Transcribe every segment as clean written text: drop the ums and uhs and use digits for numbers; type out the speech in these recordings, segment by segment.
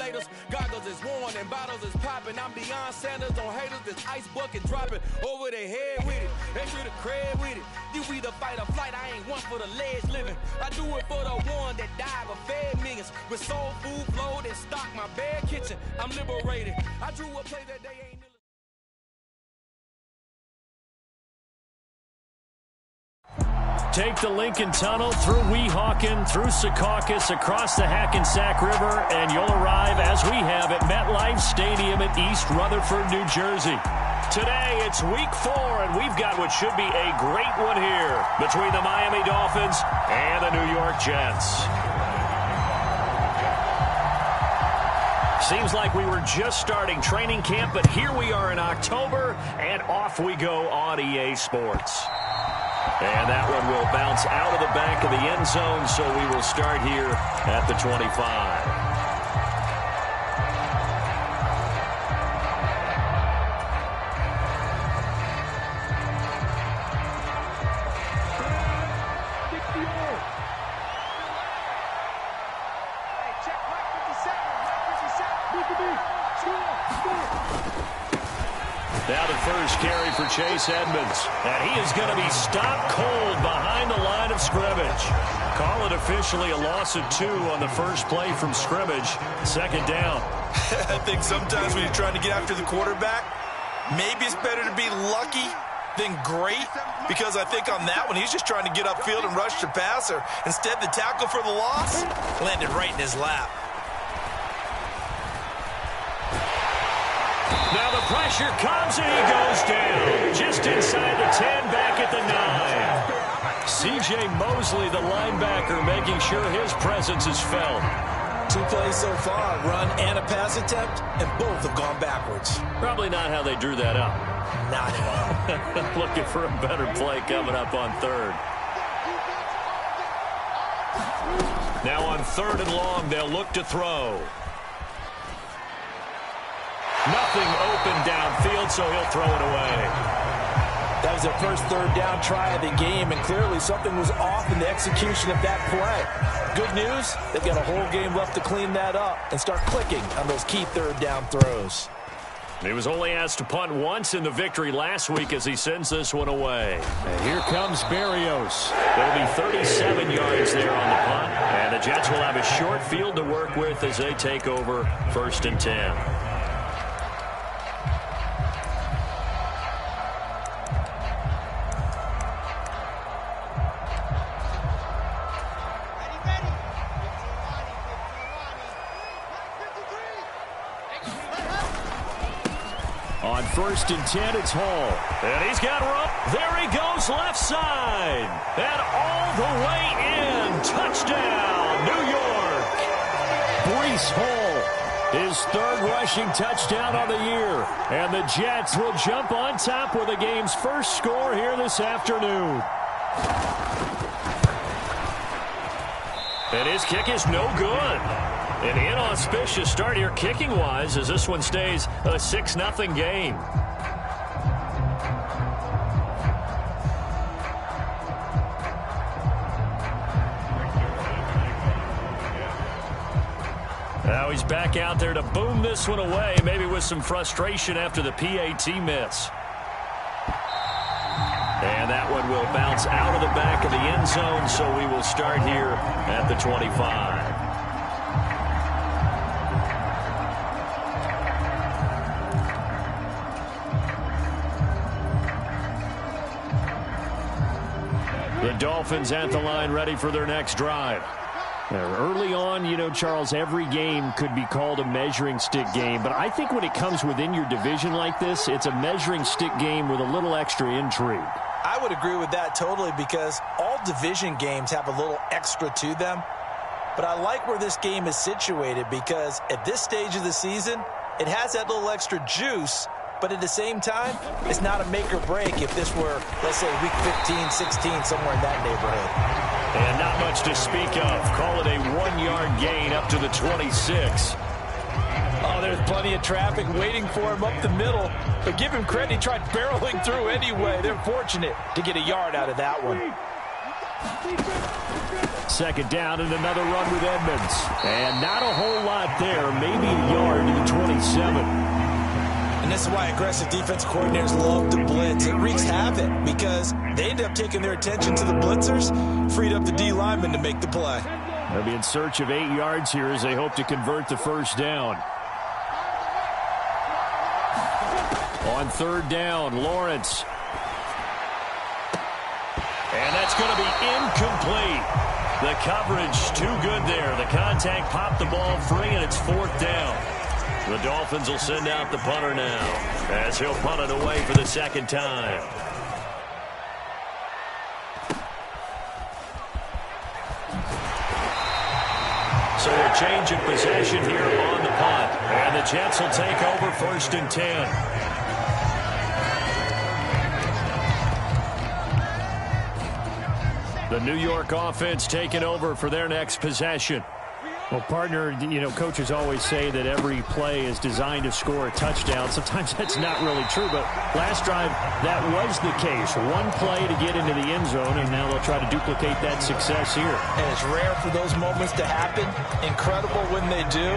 simulators. Goggles is worn and bottles is popping. I'm Deion Sanders on haters. This ice bucket dropping over their head with it. Extra the cred with it. You either fight or flight. I ain't one for the ledge living. I do it for the one that died but fed millions. With soul food flowed and stocked my bed kitchen. I'm liberated. I drew a play that they ain't. Take the Lincoln Tunnel through Weehawken, through Secaucus, across the Hackensack River, and you'll arrive, as we have, at MetLife Stadium in East Rutherford, New Jersey. Today, it's Week 4, and we've got what should be a great one here between the Miami Dolphins and the New York Jets. Seems like we were just starting training camp, but here we are in October, and off we go on EA Sports. And that one will bounce out of the back of the end zone, so we will start here at the 25. Now the first carry for Chase Edmonds. And he is going to be stopped cold behind the line of scrimmage. Call it officially a loss of 2 on the first play from scrimmage. Second down. I think sometimes when you're trying to get after the quarterback, maybe it's better to be lucky than great, because I think on that one, he's just trying to get upfield and rush the passer. Instead, the tackle for the loss landed right in his lap. Now the pressure comes and he goes down. Just inside the 10, back at the 9. C.J. Mosley, the linebacker, making sure his presence is felt. 2 plays so far, run and a pass attempt, and both have gone backwards. Probably not how they drew that up. Not at all. Looking for a better play coming up on 3rd. Now on 3rd and long, they'll look to throw. Nothing open downfield, so he'll throw it away. That was their first 3rd down try of the game, and clearly something was off in the execution of that play. Good news, they've got a whole game left to clean that up and start clicking on those key 3rd down throws. He was only asked to punt once in the victory last week as he sends this one away. And here comes Berrios. There'll be 37 yards there on the punt, and the Jets will have a short field to work with as they take over 1st and 10. On 1st and 10, it's Hall. And he's got room. There he goes, left side. And all the way in. Touchdown, New York. Breece Hall, his 3rd rushing touchdown on the year. And the Jets will jump on top with the game's first score here this afternoon. And his kick is no good. An inauspicious start here kicking-wise as this one stays a 6-0 game. Now he's back out there to boom this one away, maybe with some frustration after the PAT miss. And that one will bounce out of the back of the end zone, so we will start here at the 25. The Dolphins at the line, ready for their next drive. Early on, you know, Charles, every game could be called a measuring stick game. But I think when it comes within your division like this, it's a measuring stick game with a little extra intrigue. I would agree with that totally, because all division games have a little extra to them. But I like where this game is situated, because at this stage of the season, it has that little extra juice. But at the same time, it's not a make or break if this were, let's say, week 15, 16, somewhere in that neighborhood. And not much to speak of. Call it a 1-yard gain up to the 26. Oh, there's plenty of traffic waiting for him up the middle. But give him credit, he tried barreling through anyway. They're fortunate to get a yard out of that one. Second down and another run with Edmonds. And not a whole lot there, maybe a yard to the 27. And this is why aggressive defense coordinators love to blitz. It wreaks havoc because they end up taking their attention to the blitzers, freed up the D lineman to make the play. They'll be in search of 8 yards here as they hope to convert the first down. On third down, Lawrence. And that's going to be incomplete. The coverage too good there. The contact popped the ball free, and it's fourth down. The Dolphins will send out the punter now as he'll punt it away for the second time. So a change of possession here on the punt. And the Jets will take over first and 10. The New York offense taking over for their next possession. Well, partner, coaches always say that every play is designed to score a touchdown. Sometimes that's not really true, but last drive, that was the case. One play to get into the end zone, and now they'll try to duplicate that success here. And it's rare for those moments to happen. Incredible when they do.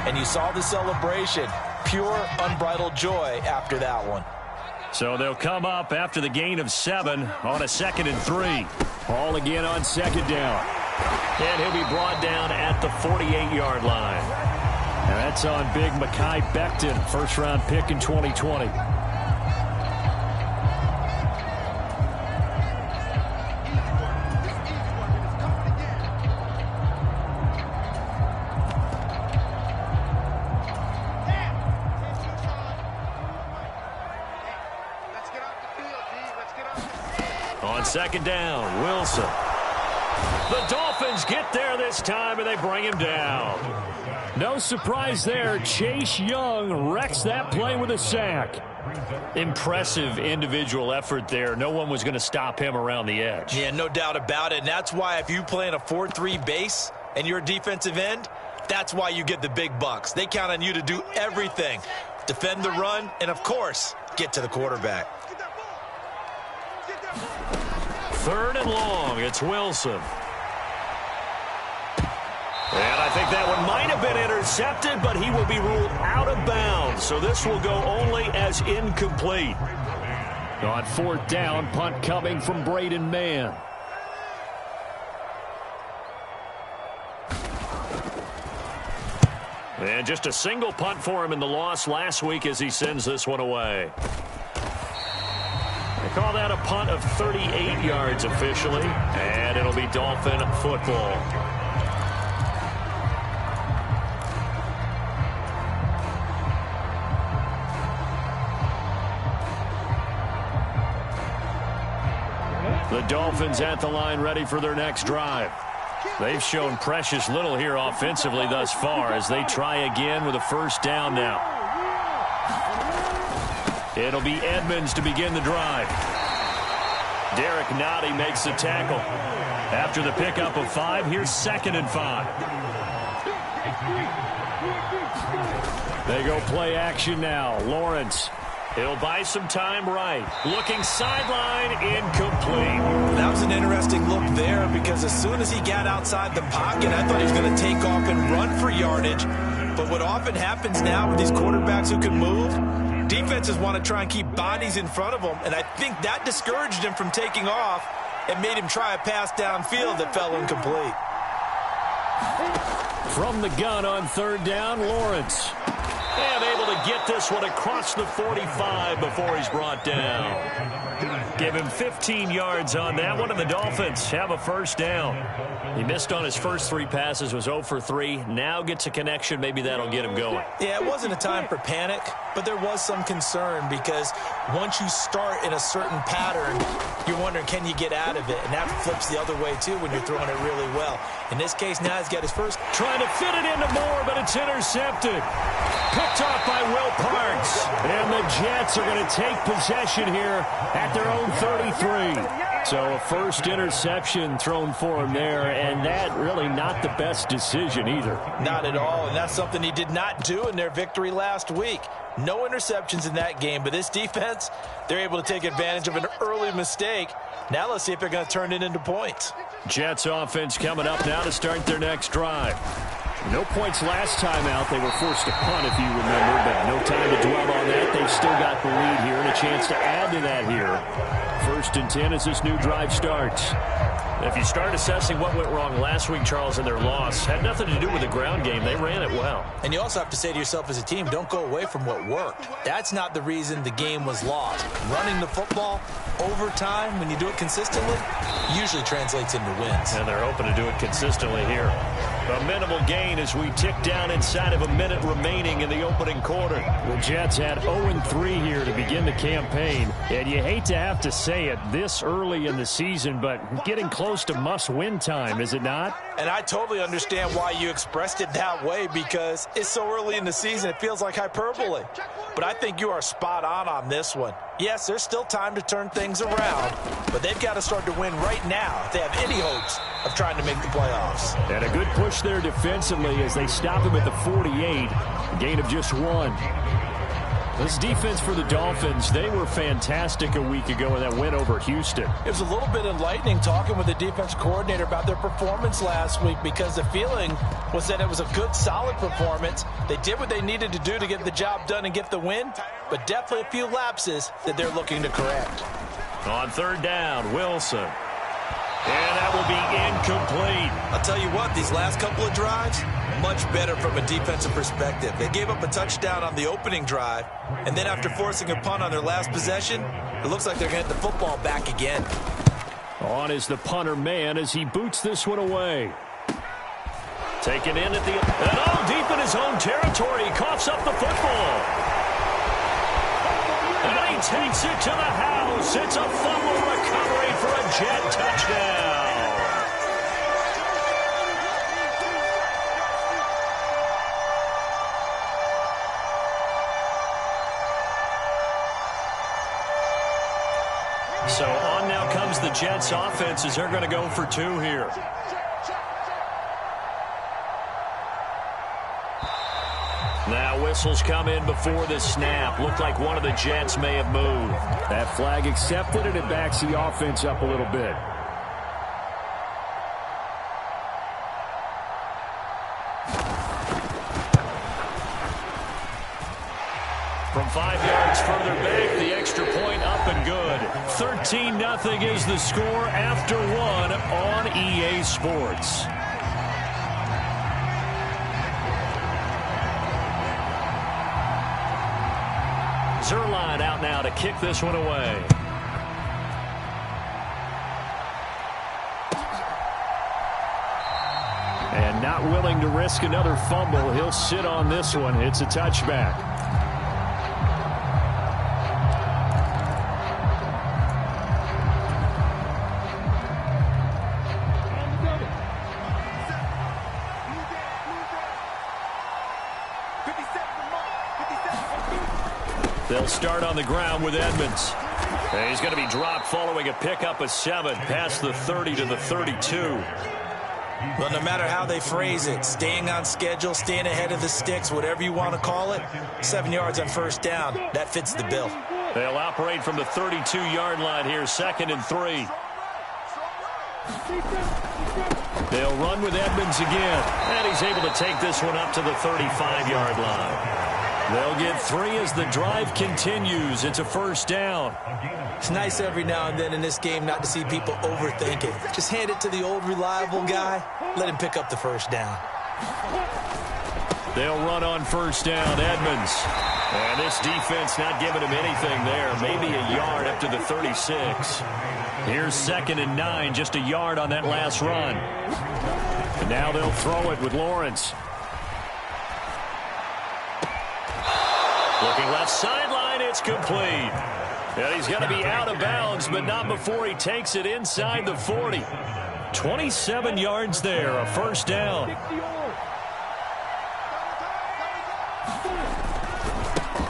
And you saw the celebration. Pure, unbridled joy after that one. So they'll come up after the gain of 7 on a 2nd and 3. Ball again on second down. And he'll be brought down at the 48-yard line. And that's on big Mekhi Becton, first-round pick in 2020. On second down, Wilson. The Dolphins get there this time, and they bring him down. No surprise there. Chase Young wrecks that play with a sack. Impressive individual effort there. No one was going to stop him around the edge. Yeah, no doubt about it. And that's why if you play in a 4-3 base and you're a defensive end, that's why you get the big bucks. They count on you to do everything. Defend the run and, of course, get to the quarterback. Third and long, it's Wilson. And I think that one might have been intercepted, but he will be ruled out of bounds. So this will go only as incomplete. On fourth down, punt coming from Braden Mann. And just a single punt for him in the loss last week as he sends this one away. They call that a punt of 38 yards officially, and it'll be Dolphin football. The Dolphins at the line ready for their next drive. They've shown precious little here offensively thus far as they try again with a first down now. It'll be Edmonds to begin the drive. Derek Nottie makes the tackle. After the pickup of 5, here's 2nd and 5. They go play action now. Lawrence. He'll buy some time right. Looking sideline, incomplete. That was an interesting look there because as soon as he got outside the pocket, I thought he was going to take off and run for yardage. But what often happens now with these quarterbacks who can move, defenses want to try and keep bodies in front of them, and I think that discouraged him from taking off and made him try a pass downfield that fell incomplete. From the gun on third down, Lawrence. And able to get this one across the 45 before he's brought down. Give him 15 yards on that one, and the Dolphins have a first down. He missed on his first 3 passes, was 0 for 3. Now gets a connection. Maybe that'll get him going. Yeah, it wasn't a time for panic, but there was some concern because once you start in a certain pattern, you're wondering, can you get out of it? And that flips the other way, too, when you're throwing it really well. In this case, now he's got his first. Trying to fit it into Moore, but it's intercepted. Picked off by Will Parks. And the Jets are going to take possession here at their own 33. So a first interception thrown for him there, and that really not the best decision either. Not at all, and that's something he did not do in their victory last week. No interceptions in that game, but this defense, they're able to take advantage of an early mistake. Now let's see if they're going to turn it into points. Jets offense coming up now to start their next drive. No points last time out. They were forced to punt, if you remember, but no time to dwell on that. They've still got the lead here and a chance to add to that here. 1st and 10 as this new drive starts. If you start assessing what went wrong last week, Charles, in their loss, had nothing to do with the ground game. They ran it well. And you also have to say to yourself as a team, don't go away from what worked. That's not the reason the game was lost. Running the football over time, when you do it consistently, usually translates into wins. And they're hoping to do it consistently here. A minimal gain as we tick down inside of a minute remaining in the opening quarter. The Jets had 0-3 here to begin the campaign. And you hate to have to say it this early in the season, but getting close to must-win time, is it not? And I totally understand why you expressed it that way, because it's so early in the season, it feels like hyperbole. But I think you are spot on this one. Yes, there's still time to turn things around, but they've got to start to win right now if they have any hopes of trying to make the playoffs. And a good push there defensively as they stop him at the 48, a gain of just 1. This defense for the Dolphins, they were fantastic a week ago in that win over Houston. It was a little bit enlightening talking with the defense coordinator about their performance last week, because the feeling was that it was a good, solid performance. They did what they needed to do to get the job done and get the win, but definitely a few lapses that they're looking to correct. On 3rd down, Wilson. And that will be incomplete. I'll tell you what, these last couple of drives, much better from a defensive perspective. They gave up a touchdown on the opening drive, and then after forcing a punt on their last possession, it looks like they're going to get the football back again. On is the punter man as he boots this one away. Taken in at the... And deep in his own territory, he coughs up the football. And he takes it to the house. It's a fumble recovery for a Jet touchdown. So on now comes the Jets offense as they're going to go for 2 here. Now whistles come in before the snap. Looked like one of the Jets may have moved. That flag accepted, and it backs the offense up a little bit. From 5 yards further back, the extra point up and good. 13-0 is the score after 1 on EA Sports. Zerline out now to kick this one away. And not willing to risk another fumble. He'll sit on this one. It's a touchback. They'll start on the ground with Edmonds. And he's going to be dropped following a pickup of 7 past the 30 to the 32. Well, no matter how they phrase it, staying on schedule, staying ahead of the sticks, whatever you want to call it, 7 yards on 1st down, that fits the bill. They'll operate from the 32-yard line here, 2nd and 3. They'll run with Edmonds again, and he's able to take this one up to the 35-yard line. They'll get 3 as the drive continues. It's a 1st down. It's nice every now and then in this game not to see people overthink it. Just hand it to the old reliable guy. Let him pick up the 1st down. They'll run on 1st down, Edmonds. And this defense not giving him anything there. Maybe a yard up to the 36. Here's 2nd and 9, just a yard on that last run. And now they'll throw it with Lawrence. Looking left sideline, it's complete. And he's going to be out of bounds, but not before he takes it inside the 40. 27 yards there, a 1st down.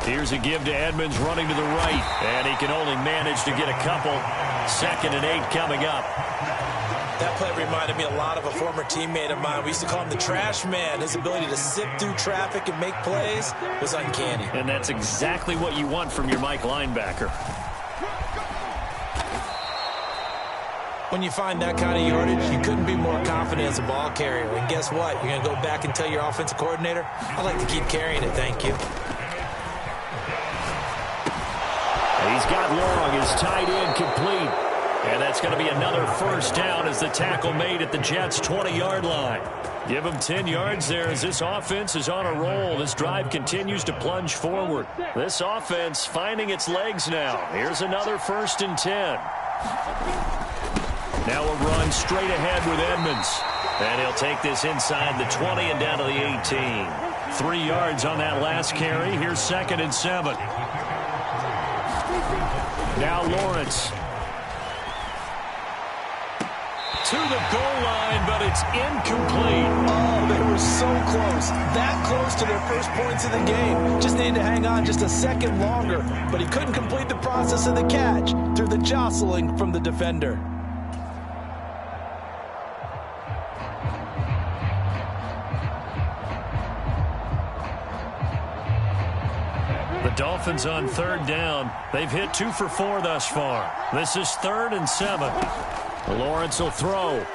Here's a give to Edmonds running to the right. And he can only manage to get a couple. 2nd and 8 coming up. That play reminded me a lot of a former teammate of mine. We used to call him the trash man. His ability to sift through traffic and make plays was uncanny. And that's exactly what you want from your Mike linebacker. When you find that kind of yardage, you couldn't be more confident as a ball carrier. And guess what? You're going to go back and tell your offensive coordinator, I'd like to keep carrying it, thank you. He's got Long, his tight end complete. And that's going to be another first down as the tackle made at the Jets' 20-yard line. Give him 10 yards there as this offense is on a roll. This drive continues to plunge forward. This offense finding its legs now. Here's another 1st and 10. Now a run straight ahead with Edmonds. And he'll take this inside the 20 and down to the 18. 3 yards on that last carry. Here's 2nd and 7. Now Lawrence. To the goal line, but it's incomplete. Oh, they were so close. That close to their first points of the game. Just needed to hang on just a second longer. But he couldn't complete the process of the catch through the jostling from the defender. The Dolphins on 3rd down. They've hit 2 for 4 thus far. This is 3rd and 7. Lawrence will throw.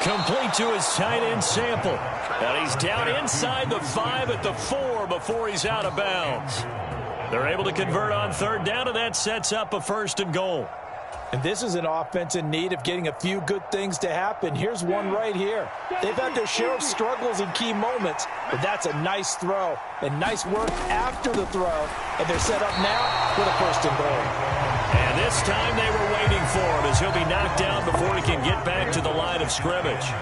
Complete to his tight end Sample. And he's down inside the 5 at the 4 before he's out of bounds. They're able to convert on 3rd down, and that sets up a 1st and goal. And this is an offense in need of getting a few good things to happen. Here's one right here. They've had their share of struggles in key moments, but that's a nice throw and nice work after the throw. And they're set up now with a 1st and goal. And this time they were waiting for him as he'll be knocked down before he can get back to the line of scrimmage.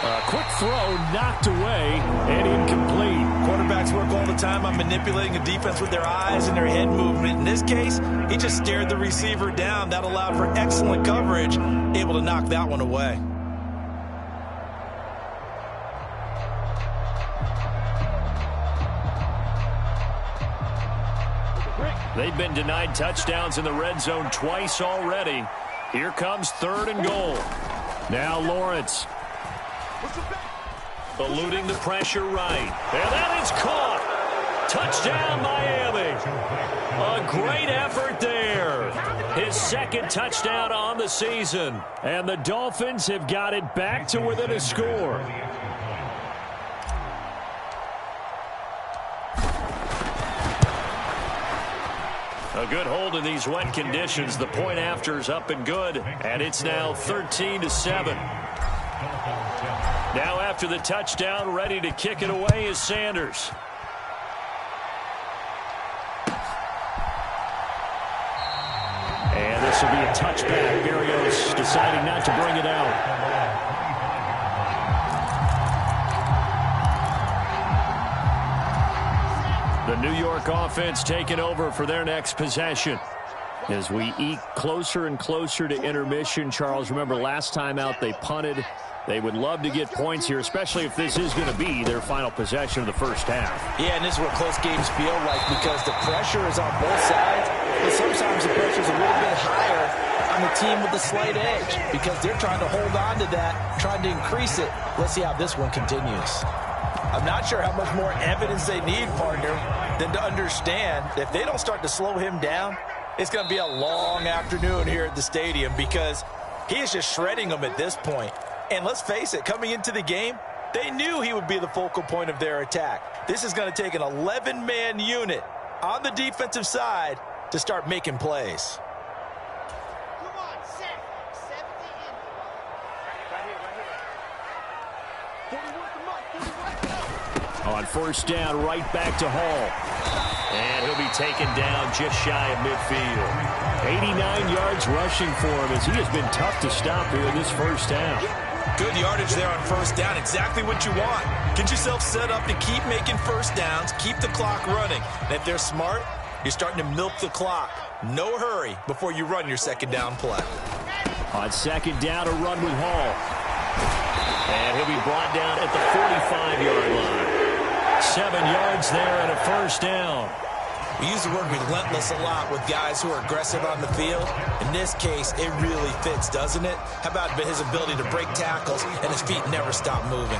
A quick throw knocked away and incomplete. Quarterbacks work all the time on manipulating a defense with their eyes and their head movement. In this case, he just stared the receiver down. That allowed for excellent coverage, able to knock that one away. They've been denied touchdowns in the red zone twice already. Here comes 3rd and goal. Now Lawrence. Eluding the pressure right. And that is caught. Touchdown, Miami. A great effort there. His 2nd touchdown on the season. And the Dolphins have got it back to within a score. A good hold in these wet conditions. The point after is up and good. And it's now 13-7. Now after the touchdown, ready to kick it away is Sanders. And this will be a touchback. Berrios deciding not to bring it out. The New York offense taking over for their next possession. As we eke closer and closer to intermission, Charles, remember last time out they punted. They would love to get points here, especially if this is going to be their final possession of the first half. Yeah, and this is what close games feel like because the pressure is on both sides, but sometimes the pressure is a little bit higher on the team with the slight edge because they're trying to hold on to that, trying to increase it. Let's see how this one continues. I'm not sure how much more evidence they need, partner, than to understand that if they don't start to slow him down, it's going to be a long afternoon here at the stadium because he is just shredding them at this point. And let's face it, coming into the game, they knew he would be the focal point of their attack. This is going to take an 11-man unit on the defensive side to start making plays. Come on, set. 70 in. Right here. 41, On 1st down, right back to Hall. And he'll be taken down just shy of midfield. 89 yards rushing for him as he has been tough to stop here in this first half. Good yardage there on 1st down. Exactly what you want. Get yourself set up to keep making 1st downs, keep the clock running. And if they're smart, you're starting to milk the clock. No hurry before you run your 2nd down play. On 2nd down, a run with Hall. And he'll be brought down at the 45-yard line. 7 yards there and a first down. We use the word relentless a lot with guys who are aggressive on the field. In this case, it really fits, doesn't it? How about his ability to break tackles and his feet never stop moving?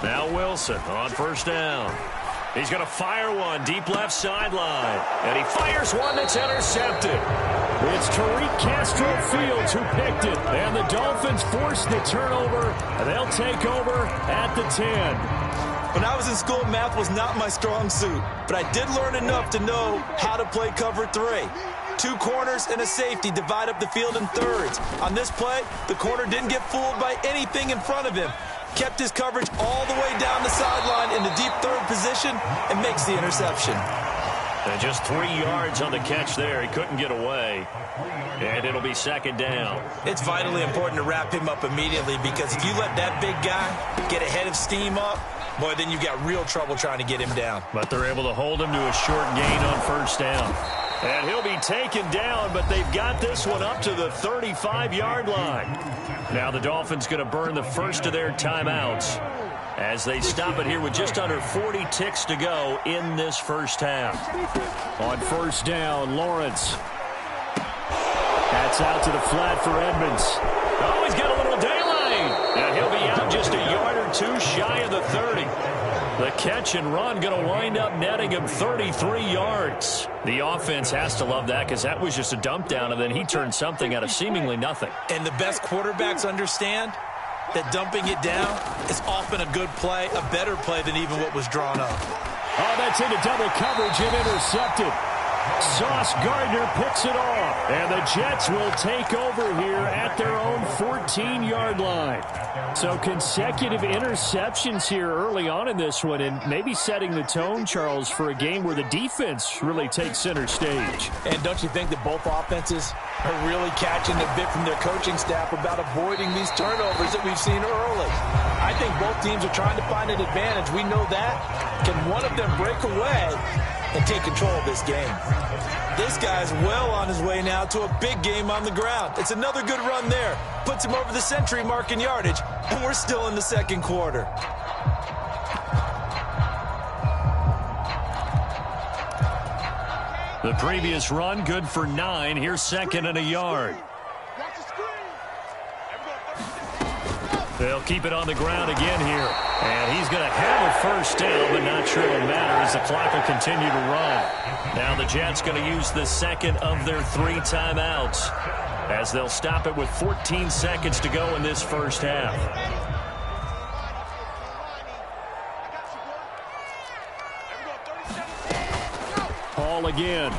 Now Wilson on first down. He's going to fire one deep left sideline. And he fires one that's intercepted. It's Tariq Castro Fields who picked it. And the Dolphins force the turnover. And they'll take over at the 10. When I was in school, math was not my strong suit. But I did learn enough to know how to play cover 3. 2 corners and a safety divide up the field in thirds. On this play, the corner didn't get fooled by anything in front of him. Kept his coverage all the way down the sideline in the deep third position and makes the interception. And just 3 yards on the catch there. He couldn't get away. And it'll be second down. It's vitally important to wrap him up immediately because if you let that big guy get a head of steam up, boy, then you've got real trouble trying to get him down. But they're able to hold him to a short gain on first down. And he'll be taken down, but they've got this one up to the 35-yard line. Now the Dolphins going to burn the first of their timeouts as they stop it here with just under 40 ticks to go in this first half. On first down, Lawrence. That's out to the flat for Edmonds. Oh, he's got a little daylight. And he'll be out just a yard or two shy of the 30. The catch and run going to wind up netting him 33 yards. The offense has to love that because that was just a dump down, and then he turned something out of seemingly nothing. And the best quarterbacks understand that dumping it down is often a good play, a better play than even what was drawn up. Oh, that's into double coverage and intercepted. Sauce Gardner picks it off. And the Jets will take over here at their own 14-yard line. So consecutive interceptions here early on in this one, and maybe setting the tone, Charles, for a game where the defense really takes center stage. And don't you think that both offenses are really catching the bit from their coaching staff about avoiding these turnovers that we've seen early? I think both teams are trying to find an advantage. We know that. Can one of them break away and take control of this game? This guy's well on his way now to a big game on the ground. It's another good run there. Puts him over the century mark in yardage, and we're still in the second quarter. The previous run, good for 9. Here's second and a yard. They'll keep it on the ground again here. And he's going to have a first down, but not sure it'll matter as the clock will continue to run. Now the Jets going to use the second of their 3 timeouts as they'll stop it with 14 seconds to go in this first half. Ball again.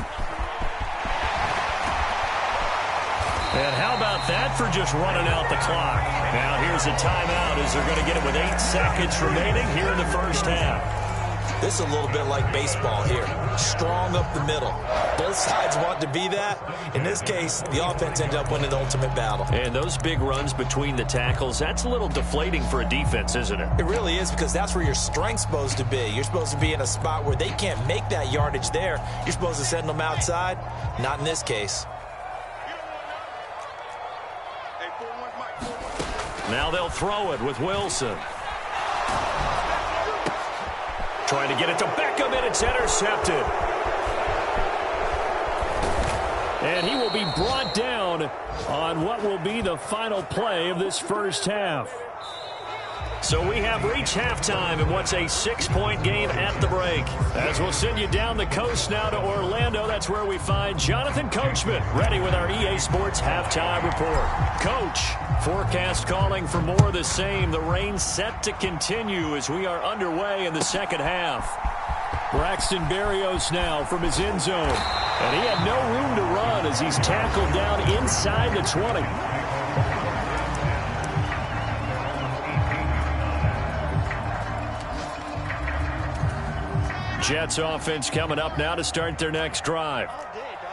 And how about that for just running out the clock? Now here's a timeout as they're going to get it with 8 seconds remaining here in the first half. This is a little bit like baseball here. Strong up the middle. Both sides want to be that. In this case, the offense ended up winning the ultimate battle. And those big runs between the tackles, that's a little deflating for a defense, isn't it? It really is, because that's where your strength's supposed to be. You're supposed to be in a spot where they can't make that yardage there. You're supposed to send them outside. Not in this case. Now they'll throw it with Wilson. Trying to get it to Beckham, and it's intercepted. And he will be brought down on what will be the final play of this first half. So we have reached halftime in what's a 6-point game at the break. As we'll send you down the coast now to Orlando, that's where we find Jonathan Coachman ready with our EA Sports Halftime Report. Coach, forecast calling for more of the same. The rain set to continue as we are underway in the second half. Braxton Berrios now from his end zone. And he had no room to run as he's tackled down inside the 20. Jets offense coming up now to start their next drive.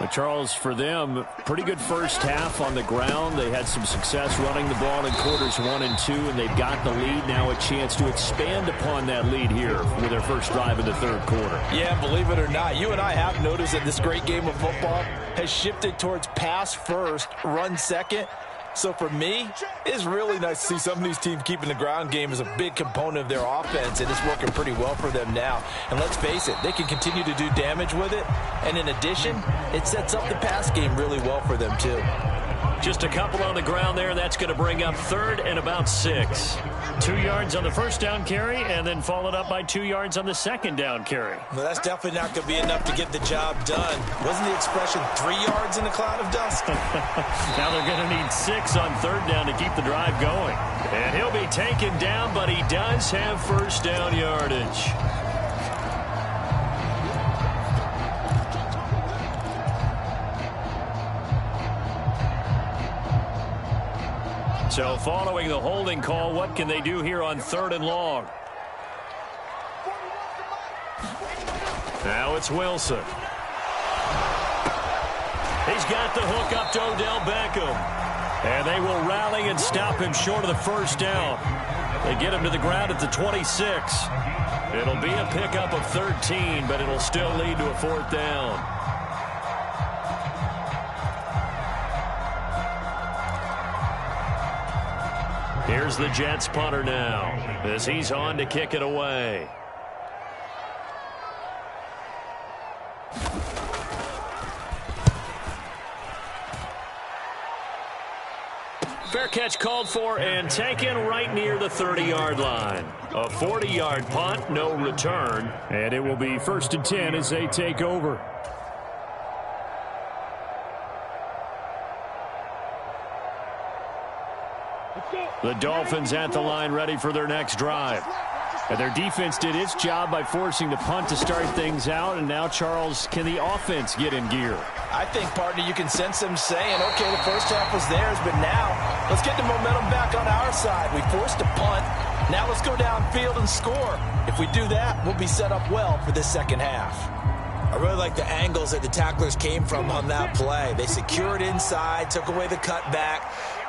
But Charles, for them, pretty good first half on the ground. They had some success running the ball in quarters 1 and 2, and they've got the lead. Now a chance to expand upon that lead here with their first drive in the third quarter. Yeah, believe it or not, you and I have noticed that this great game of football has shifted towards pass first, run second. So for me, it's really nice to see some of these teams keeping the ground game as a big component of their offense, and it's working pretty well for them now. And let's face it, they can continue to do damage with it. And in addition, it sets up the pass game really well for them too. Just a couple on the ground there. That's going to bring up third and about 6. 2 yards on the first down carry, and then followed up by 2 yards on the second down carry. Well, that's definitely not going to be enough to get the job done. Wasn't the expression 3 yards in a cloud of dust? Now they're going to need 6 on third down to keep the drive going. And he'll be taken down, but he does have first down yardage. So following the holding call, what can they do here on third and long? Now it's Wilson. He's got the hook up to Odell Beckham. And they will rally and stop him short of the first down. They get him to the ground at the 26. It'll be a pickup of 13, but it'll still lead to a fourth down. Here's the Jets punter now as he's on to kick it away. Fair catch called for and taken right near the 30-yard line. A 40-yard punt, no return. And it will be 1st and 10 as they take over. The Dolphins at the line ready for their next drive. And their defense did its job by forcing the punt to start things out. And now, Charles, can the offense get in gear? I think, partner, you can sense them saying, okay, the first half was theirs, but now let's get the momentum back on our side. We forced a punt. Now let's go downfield and score. If we do that, we'll be set up well for this second half. I really like the angles that the tacklers came from on that play. They secured inside, took away the cutback.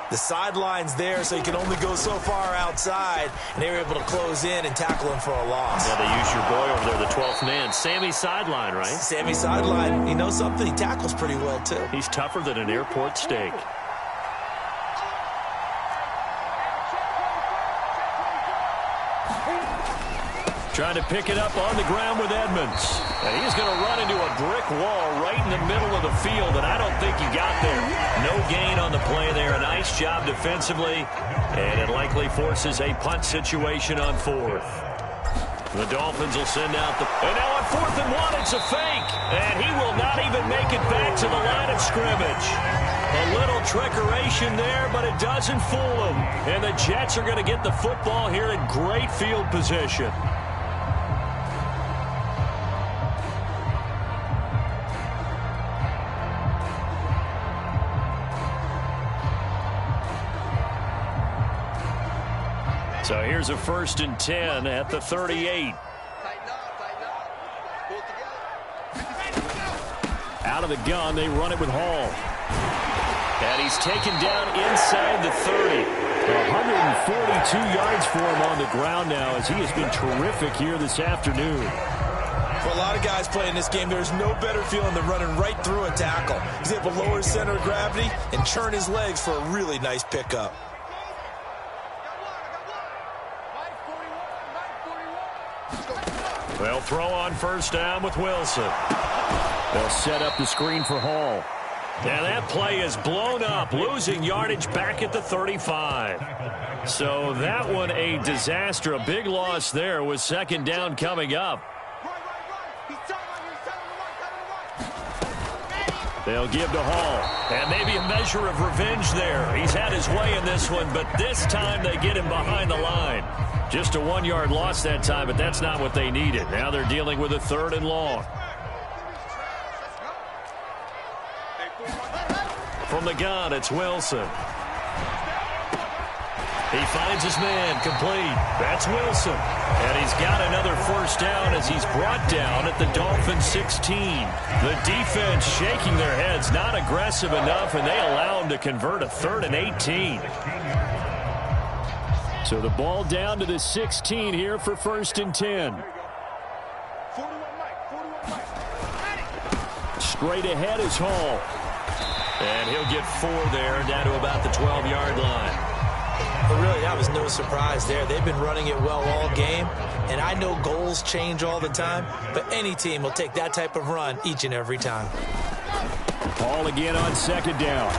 The sideline's there, so you can only go so far outside, and they were able to close in and tackle him for a loss. Yeah, they use your boy over there, the 12th man, Sammy Sideline, right? Sammy Sideline, you know something? He tackles pretty well, too. He's tougher than an airport steak. Trying to pick it up on the ground with Edmonds. And he's going to run into a brick wall right in the middle of the field, and I don't think he got there. No gain on the play there. A nice job defensively, and it likely forces a punt situation on fourth. The Dolphins will send out the... And now on 4th and 1, it's a fake. And he will not even make it back to the line of scrimmage. A little trickeration there, but it doesn't fool him. And the Jets are going to get the football here in great field position. So here's a 1st and 10 at the 38. Out of the gun, they run it with Hall. And he's taken down inside the 30. 142 yards for him on the ground now as he has been terrific here this afternoon. For a lot of guys playing this game, there's no better feeling than running right through a tackle. He's able to lower his center of gravity and churn his legs for a really nice pickup. They'll throw on first down with Wilson. They'll set up the screen for Hall. And that play is blown up, losing yardage back at the 35. So that one a disaster, a big loss there with second down coming up. They'll give to Hall. And maybe a measure of revenge there. He's had his way in this one, but this time they get him behind the line. Just a 1-yard loss that time, but that's not what they needed. Now they're dealing with a 3rd and long. From the gun, it's Wilson. He finds his man, complete. That's Wilson. And he's got another first down as he's brought down at the Dolphins 16. The defense shaking their heads, not aggressive enough, and they allow him to convert a 3rd and 18. So the ball down to the 16 here for 1st and 10. Straight ahead is Hall. And he'll get 4 there, down to about the 12-yard line. But really, that was no surprise there. They've been running it well all game, and I know goals change all the time, but any team will take that type of run each and every time. Hall again on 2nd down.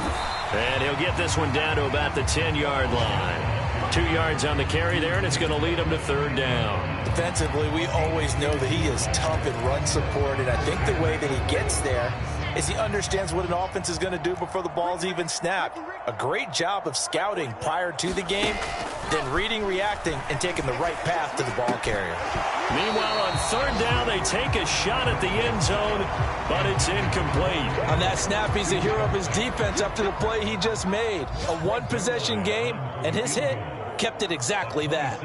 And he'll get this one down to about the 10-yard line. 2 yards on the carry there, and it's going to lead him to 3rd down. Defensively, we always know that he is tough in run support, and I think the way that he gets there is he understands what an offense is going to do before the ball's even snapped. A great job of scouting prior to the game, then reading, reacting, and taking the right path to the ball carrier. Meanwhile, on 3rd down, they take a shot at the end zone, but it's incomplete. On that snap, he's a hero of his defense after the play he just made. A one-possession game, and his hit kept it exactly that.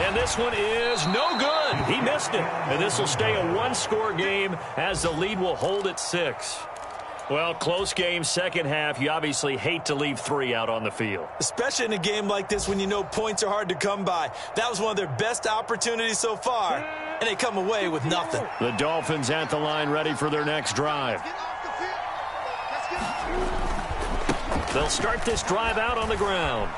And this one is no good. He missed it. And this will stay a 1-score game as the lead will hold at 6. Well, close game, second half. You obviously hate to leave 3 out on the field. Especially in a game like this when you know points are hard to come by. That was one of their best opportunities so far, and they come away with nothing. The Dolphins at the line ready for their next drive. They'll start this drive out on the ground.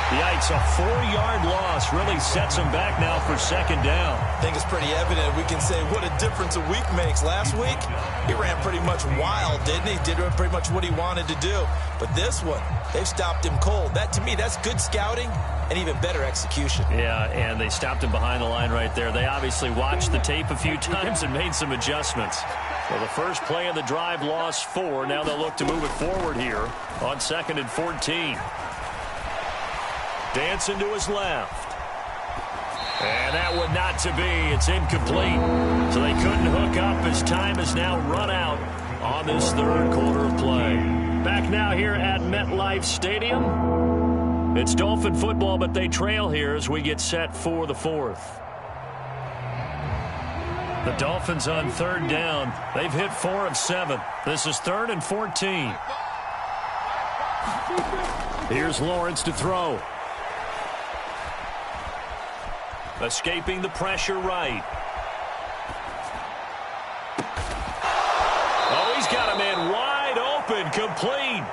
Yikes, a 4-yard loss really sets him back now for 2nd down. I think it's pretty evident. We can say what a difference a week makes. Last week, he ran pretty much wild, didn't he? Did pretty much what he wanted to do. But this one, they've stopped him cold. That, to me, that's good scouting and even better execution. Yeah, and they stopped him behind the line right there. They obviously watched the tape a few times and made some adjustments. Well, the first play of the drive lost 4. Now they'll look to move it forward here on 2nd and 14. Dancing to his left. And that would not to be. It's incomplete. So they couldn't hook up as time has now run out on this 3rd quarter of play. Back now here at MetLife Stadium. It's Dolphin football, but they trail here as we get set for the 4th. The Dolphins on 3rd down. They've hit 4 of 7. This is 3rd and 14. Here's Lawrence to throw. Escaping the pressure right. Oh, he's got a man wide open, complete.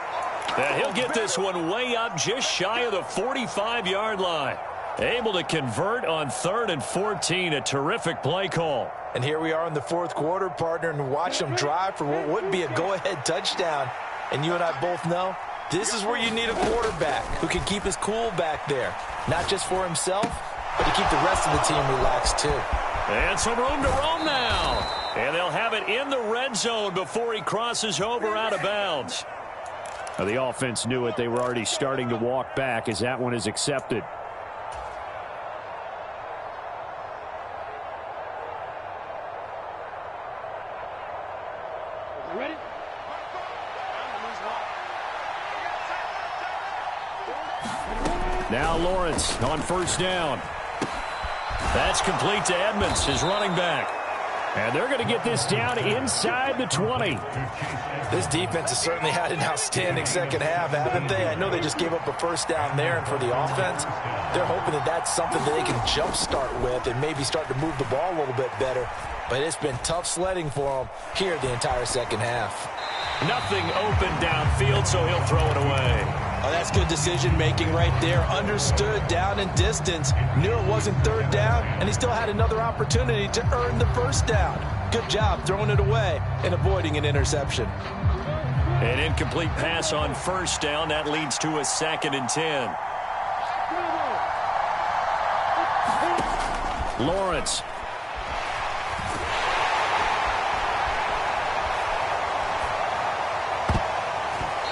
And he'll get this one way up just shy of the 45-yard line. Able to convert on 3rd and 14. A terrific play call. And here we are in the 4th quarter, partner, and watch them drive for what would be a go-ahead touchdown. And you and I both know this is where you need a quarterback who can keep his cool back there. Not just for himself, but to keep the rest of the team relaxed, too. And some room to roam now. And they'll have it in the red zone before he crosses over out of bounds. Now, the offense knew it. They were already starting to walk back as that one is accepted. Ready? Now Lawrence on 1st down. That's complete to Edmonds, his running back. And they're going to get this down inside the 20. This defense has certainly had an outstanding second half, haven't they? I know they just gave up a 1st down there, and for the offense, they're hoping that that's something that they can jumpstart with and maybe start to move the ball a little bit better. But it's been tough sledding for them here the entire second half. Nothing open downfield, so he'll throw it away. Oh, that's good decision-making right there. Understood down and distance. Knew it wasn't 3rd down, and he still had another opportunity to earn the 1st down. Good job throwing it away and avoiding an interception. An incomplete pass on 1st down. That leads to a 2nd and 10. Lawrence.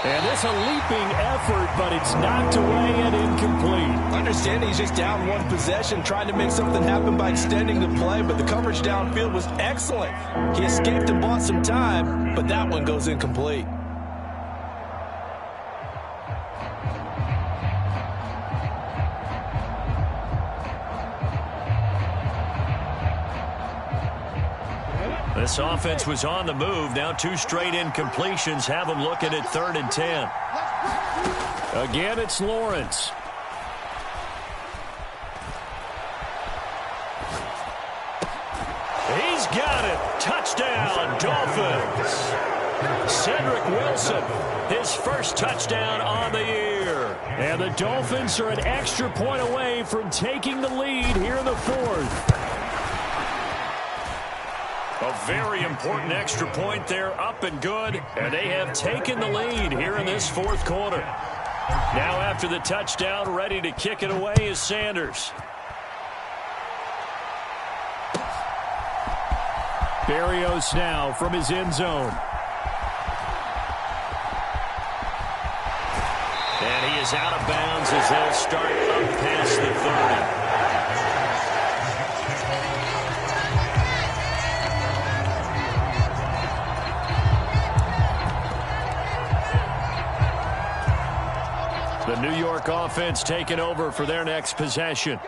And this a leaping effort, but it's knocked away and incomplete. Understanding he's just down one possession, trying to make something happen by extending the play, but the coverage downfield was excellent. He escaped and bought some time, but that one goes incomplete. This offense was on the move. Now 2 straight incompletions have them looking at 3rd and 10. Again, it's Lawrence. He's got it. Touchdown, Dolphins. Cedric Wilson, his first touchdown on the year. And the Dolphins are an extra point away from taking the lead here in the 4th. A very important extra point there, up and good. And they have taken the lead here in this 4th quarter. Now after the touchdown, ready to kick it away is Sanders. Berrios now from his end zone. And he is out of bounds as they'll start up past the 30. The New York offense taking over for their next possession.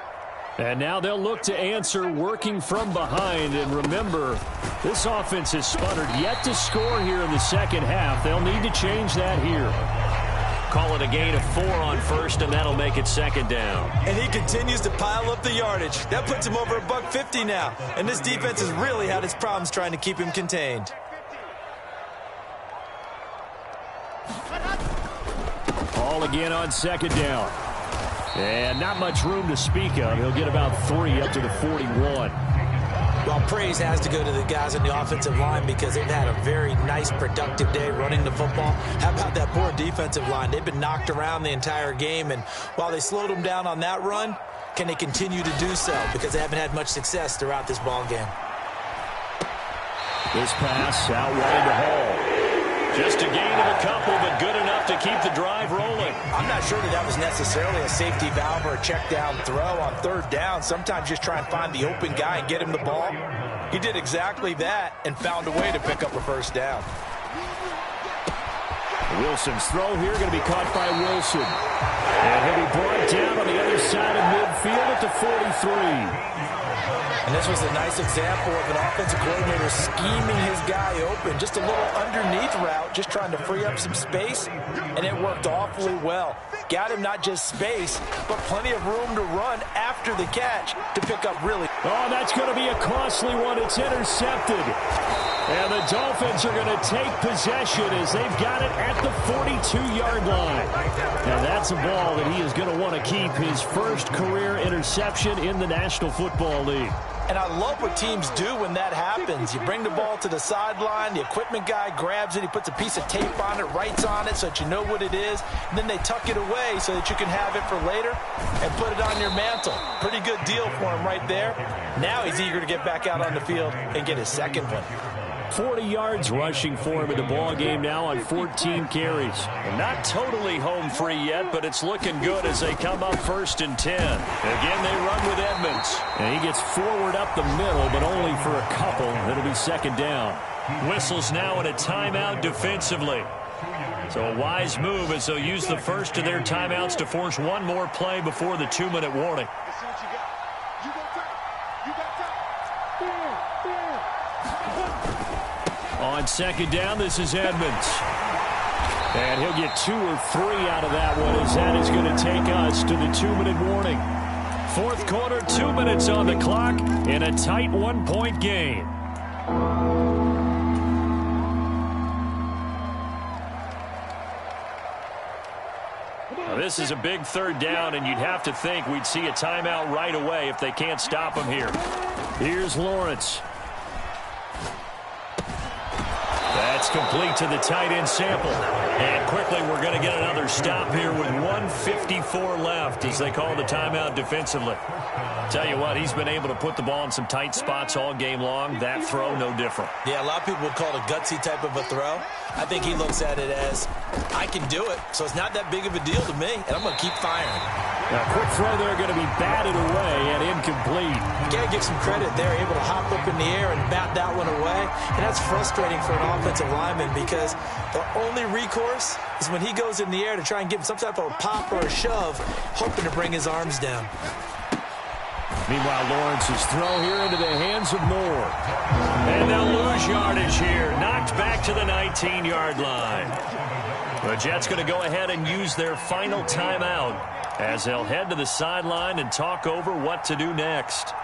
And now they'll look to answer working from behind. And remember, this offense has sputtered yet to score here in the second half. They'll need to change that here. Call it a gain of 4 on first, and that'll make it 2nd down. And he continues to pile up the yardage. That puts him over $150 now. And this defense has really had its problems trying to keep him contained. Ball again on 2nd down. And not much room to speak of. He'll get about 3 up to the 41. Well, praise has to go to the guys on the offensive line because they've had a very nice, productive day running the football. How about that poor defensive line? They've been knocked around the entire game, and while they slowed them down on that run, can they continue to do so? Because they haven't had much success throughout this ball game. This pass out wide to Hall. Just a gain of a couple, but good enough to keep the drive rolling. I'm not sure that was necessarily a safety valve or a check down throw on 3rd down. Sometimes just try and find the open guy and get him the ball. He did exactly that and found a way to pick up a 1st down. Wilson's throw here going to be caught by Wilson. And he'll be brought down on the other side of midfield at the 43. And this was a nice example of an offensive coordinator scheming his guy open. Just a little underneath route, just trying to free up some space, and it worked awfully well. Got him not just space, but plenty of room to run after the catch to pick up really. Oh, that's going to be a costly one. It's intercepted. And the Dolphins are going to take possession as they've got it at the 42-yard line. Now that's a ball that he is going to want to keep, his first career interception in the National Football League. And I love what teams do when that happens. You bring the ball to the sideline, the equipment guy grabs it, he puts a piece of tape on it, writes on it so that you know what it is, and then they tuck it away so that you can have it for later and put it on your mantle. Pretty good deal for him right there. Now he's eager to get back out on the field and get his 2nd one. 40 yards rushing for him in the ball game now on 14 carries. And not totally home free yet, but it's looking good as they come up 1st and 10. Again, they run with Edmonds. And he gets forward up the middle, but only for a couple. It'll be 2nd down. Whistles now in a timeout defensively. So a wise move as they'll use the first of their timeouts to force one more play before the 2-minute warning. On 2nd down, this is Edmonds. And he'll get 2 or 3 out of that one as that is going to take us to the 2-minute warning. 4th quarter, 2 minutes on the clock in a tight 1-point game. Now, this is a big 3rd down, and you'd have to think we'd see a timeout right away if they can't stop him here. Here's Lawrence. That's complete to the tight end sample. And quickly we're going to get another stop here with 1:54 left as they call the timeout defensively. Tell you what, he's been able to put the ball in some tight spots all game long. That throw, no different. Yeah, a lot of people would call it a gutsy type of a throw. I think he looks at it as, I can do it, so it's not that big of a deal to me, and I'm going to keep firing. A quick throw there going to be batted away and incomplete. You got to give some credit. They're able to hop up in the air and bat that one away, and that's frustrating for an offensive lineman because the only recourse is when he goes in the air to try and give him some type of a pop or a shove, hoping to bring his arms down. Meanwhile, Lawrence's throw here into the hands of Moore. And they'll lose yardage here. Knocked back to the 19-yard line. The Jets going to go ahead and use their final timeout as they'll head to the sideline and talk over what to do next.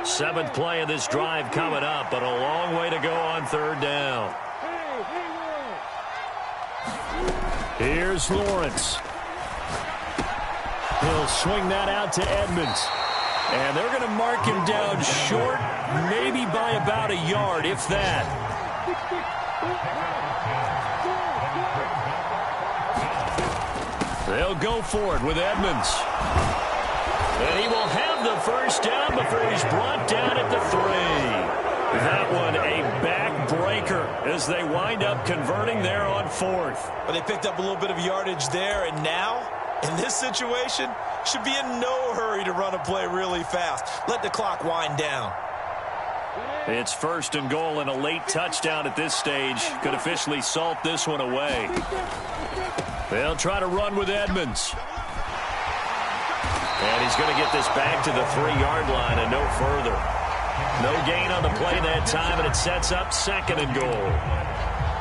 Seventh play of this drive coming up, but a long way to go on third down. Here's Lawrence. He'll swing that out to Edmonds. And they're going to mark him down short, maybe by about a yard, if that. They'll go for it with Edmonds. And he will have the first down before he's brought down at the 3. That one a backbreaker as they wind up converting there on fourth. But they picked up a little bit of yardage there, and now, in this situation, should be in no hurry to run a play really fast. Let the clock wind down. It's first and goal and a late touchdown at this stage. Could officially salt this one away. They'll try to run with Edmonds. And he's going to get this back to the 3-yard line and no further. No gain on the play that time, and it sets up second and goal.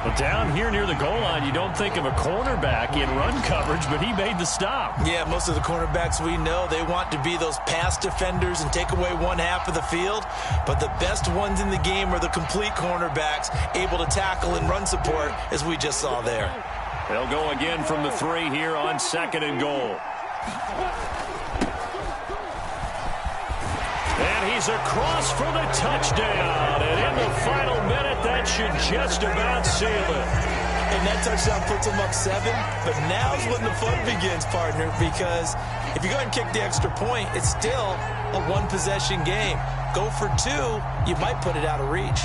But down here near the goal line, you don't think of a cornerback in run coverage, but he made the stop. Yeah, most of the cornerbacks we know, they want to be those pass defenders and take away one half of the field. But the best ones in the game are the complete cornerbacks, able to tackle and run support, as we just saw there. They'll go again from the 3 here on second and goal. And he's across for the touchdown. And in the final minute, that should just about seal it. And that touchdown puts him up 7. But now's when the fun begins, partner, because if you go ahead and kick the extra point, it's still a one-possession game. Go for 2, you might put it out of reach.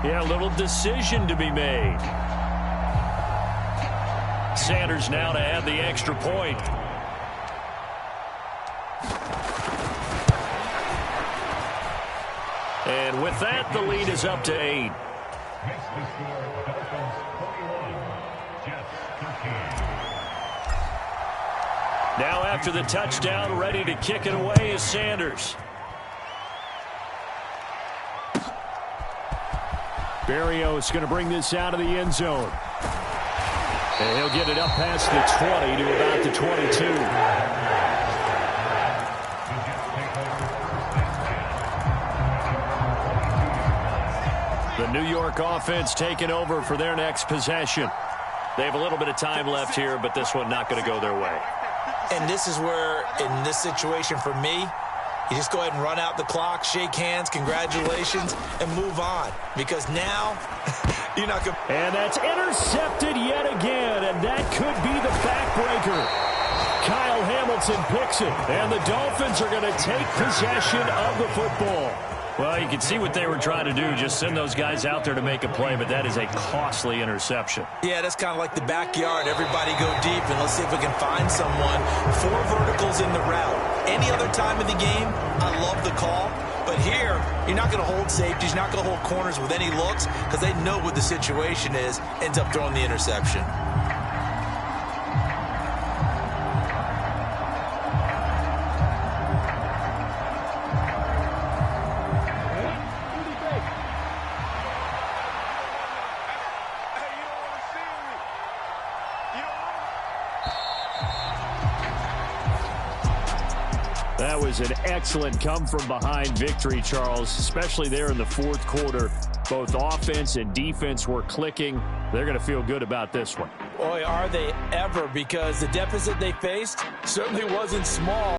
Yeah, a little decision to be made. Sanders now to add the extra point. And with that, the lead is up to 8. Now after the touchdown, ready to kick it away is Sanders. Berrios going to bring this out of the end zone. And he'll get it up past the 20 to about the 22. The New York offense taking over for their next possession. They have a little bit of time left here, but this one not going to go their way. And this is where, in this situation for me, you just go ahead and run out the clock, shake hands, congratulations, and move on. Because now, you're not going to... And that's intercepted yet again, and that could be the backbreaker. Kyle Hamilton picks it, and the Dolphins are going to take possession of the football. Well, you can see what they were trying to do, just send those guys out there to make a play, but that is a costly interception. Yeah, that's kind of like the backyard. Everybody go deep, and let's see if we can find someone. 4 verticals in the route. Any other time of the game, I love the call. But here, you're not going to hold safeties, you're not going to hold corners with any looks, because they know what the situation is, ends up throwing the interception. That was an excellent come-from-behind victory, Charles, especially there in the fourth quarter. Both offense and defense were clicking. They're going to feel good about this one. Boy, are they ever, because the deficit they faced certainly wasn't small.